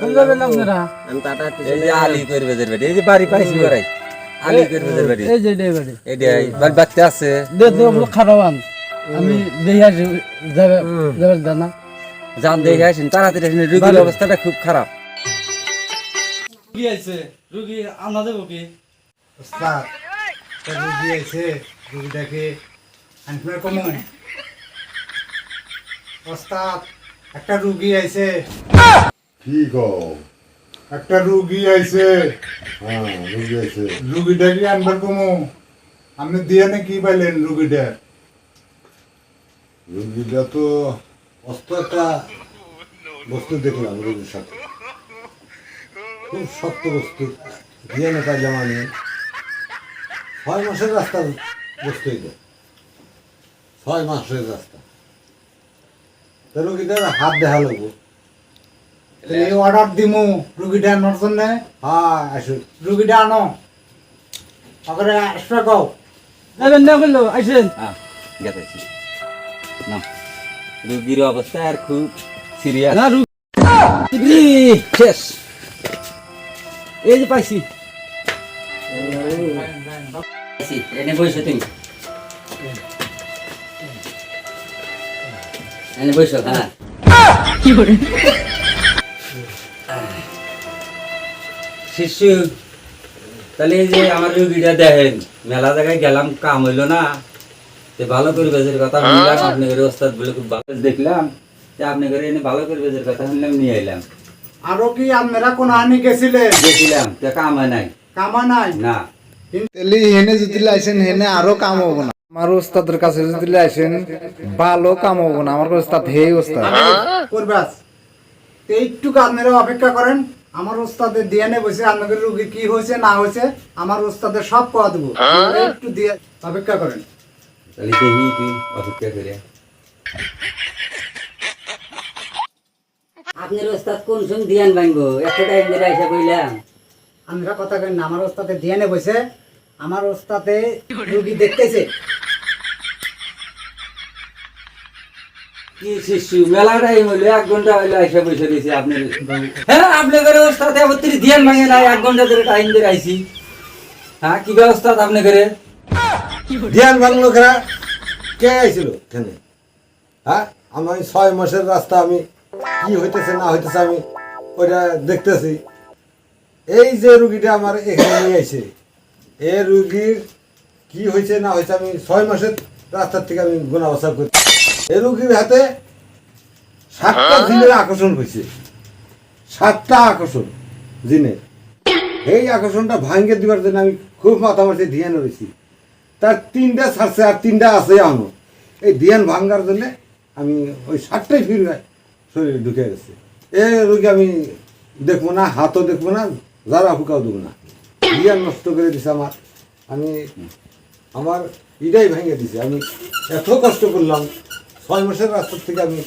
আমি টাটা এই যে আলী করবে যে বাড়ি এই যে বাড়ি পাইছি বাড়ি আলী করবে যে বাড়ি এই যে বাড়ি এটাই বাড়ি বাচ্চা আছে খারাপ আমি দেখে আসি যাবে জানা জান দেখে আসেন তাড়াতাড়ি আসেন রোগীর অবস্থাটা খুব খারাপ রুগী আইছে রুগী আনা দেবো কি ওস্তাদ রুগী আইছে রুগীটাকে আনফার কমো ওস্তাদ একটা রুগী আইছে কি কও একটা রুগী আইছে হ্যাঁ রোগী আছে রুগীটাকে আনবার কমো আপনি দিয়ে না কি পাইলেন রুগীটা রোগীটা তো অস্ত একটা বস্তু দেখলাম রোগীর সাথে খুব শক্ত বস্তু দিয়ে না পাইলাম আমি 6 মাসের রাস্তা বস্তু এটা 6 মাসের রাস্তা তো রোগীটার হাত দেখা লাগবো এই অর্ডার দিমু রুগীটা আনার জন্য হ্যাঁ আসো রুগীটা আনো তারপরে আসবে কও যাবেন না বললো আইসেন হ্যাঁ গেতেছি না রোগীর অবস্থা আর খুব সিরিয়াস না রুগী শেষ এই যে পাইছি এনে বসে তুমি এনে বসো হ্যাঁ শিশু তাহলে এই যে আমার রুগীটা দেখেন মেলা জায়গায় গেলাম কাম হইলো না তো ভালো করে বেজের কথা শুনলাম আপনাদের ওস্তাদ বলে খুব ভালো দেখলাম যে আপনি করে এনে ভালো করে বেজের কথা শুনলাম নিয়ে এলাম আরো কি আপনারা কোন আনি গেছিলেন দেখলাম তো কাম হয় নাই কামা নাই না তাহলে হেনে যদি লাইছেন হেনে আরো কাম হবো না আমার ওস্তাদের কাছে যদি লাইছেন ভালো কাম হবো না আমার ওস্তাদ হেই ওস্তাদ করবাস তো একটু আপনারা অপেক্ষা করেন আমার ওস্তাদের ডিএনএ বসে আপনাদের রোগী কি হয়েছে না হয়েছে আমার ওস্তাদের সব কথা দেবো একটু দিয়ে অপেক্ষা করেন তাহলে দেখি তুই অপেক্ষা করে আপনার ওস্তাদ কোন সময় ধ্যান ভাঙবো একটা টাইম ধরে এসে কইলাম আমরা কথা কেন না আমার ওস্তাদের ডিএনএ বসে আমার ওস্তাদে রোগী দেখতেছে কি শিশু মেলা টাইম হইলো 1 ঘন্টা হইলো এসে বসে দিয়েছি আপনি হ্যাঁ আপনার ঘরে ওস্তাদ অবতরি ধ্যান ভাঙে নাই 1 ঘন্টা ধরে টাইম ধরে আইছি হ্যাঁ কি ব্যবস্থা আপনি ঘরে ধ্যান ভাঙলো খেলা কে আইছিল এখানে হ্যাঁ আমার 6 মাসের রাস্তা আমি কি হইতেছে না হইতেছে আমি ওইটা দেখতেছি এই যে রুগীটা আমার এখানে নিয়ে আইছে এই রুগীর কি হয়েছে না হয়েছে আমি 6 মাসের রাস্তার থেকে আমি গোনা বসা করি এই রুগীর হাতে 7টা জিনের আকর্ষণ হয়েছে 7টা আকর্ষণ জিনের এই আকর্ষণটা ভাঙ্গে দিবার জন্য আমি খুব মাথা মারতে ধ্যান রয়েছি তার 3টা ছাড়ছে আর 3টা আছে এখনো এই ধ্যান ভাঙ্গার জন্য আমি ওই 7টাই ফিরে শরীরে ঢুকে গেছে এ রোগী আমি দেখবো না হাতও দেখবো না যারা ফুকাও দেবো না ধ্যান নষ্ট করে দিছে আমি আমার ইটাই ভেঙে দিছে আমি এত কষ্ট করলাম 6 মাসের রাস্তার থেকে আমি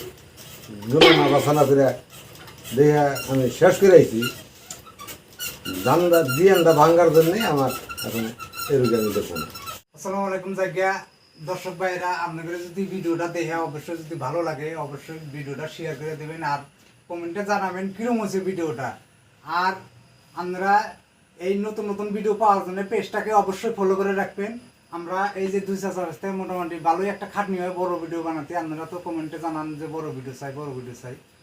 না বাসানা করে দেখে আমি শেষ করে আইছি জানদা দিয়ানটা ভাঙ্গার জন্যে আমার এখন এই রোগী আমি দেখবো না আসসালামু আলাইকুম জায়গা দর্শক ভাইরা আপনাদের যদি ভিডিওটা দেখে অবশ্যই যদি ভালো লাগে অবশ্যই ভিডিওটা শেয়ার করে দেবেন আর কমেন্টে জানাবেন কিরকম হয়েছে ভিডিওটা আর আপনারা এই নতুন নতুন ভিডিও পাওয়ার জন্য পেজটাকে অবশ্যই ফলো করে রাখবেন আমরা এই যে 2 চার থেকে মোটামুটি ভালোই একটা খাটনি হয় বড় ভিডিও বানাতে আপনারা তো কমেন্টে জানান যে বড় ভিডিও চাই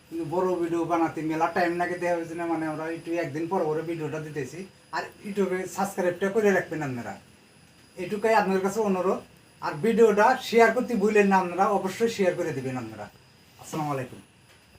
কিন্তু বড় ভিডিও বানাতে মেলা টাইম লাগে দেওয়া হয়েছে না মানে আমরা একটু একদিন পর পরে ভিডিওটা দিতেছি আর ইউটিউবে সাবস্ক্রাইবটা করে রাখবেন আপনারা এটুকুই আপনাদের কাছে অনুরোধ আর ভিডিওটা শেয়ার করতে ভুলেন না আপনারা অবশ্যই শেয়ার করে দিবেন আপনারা আসসালামু আলাইকুম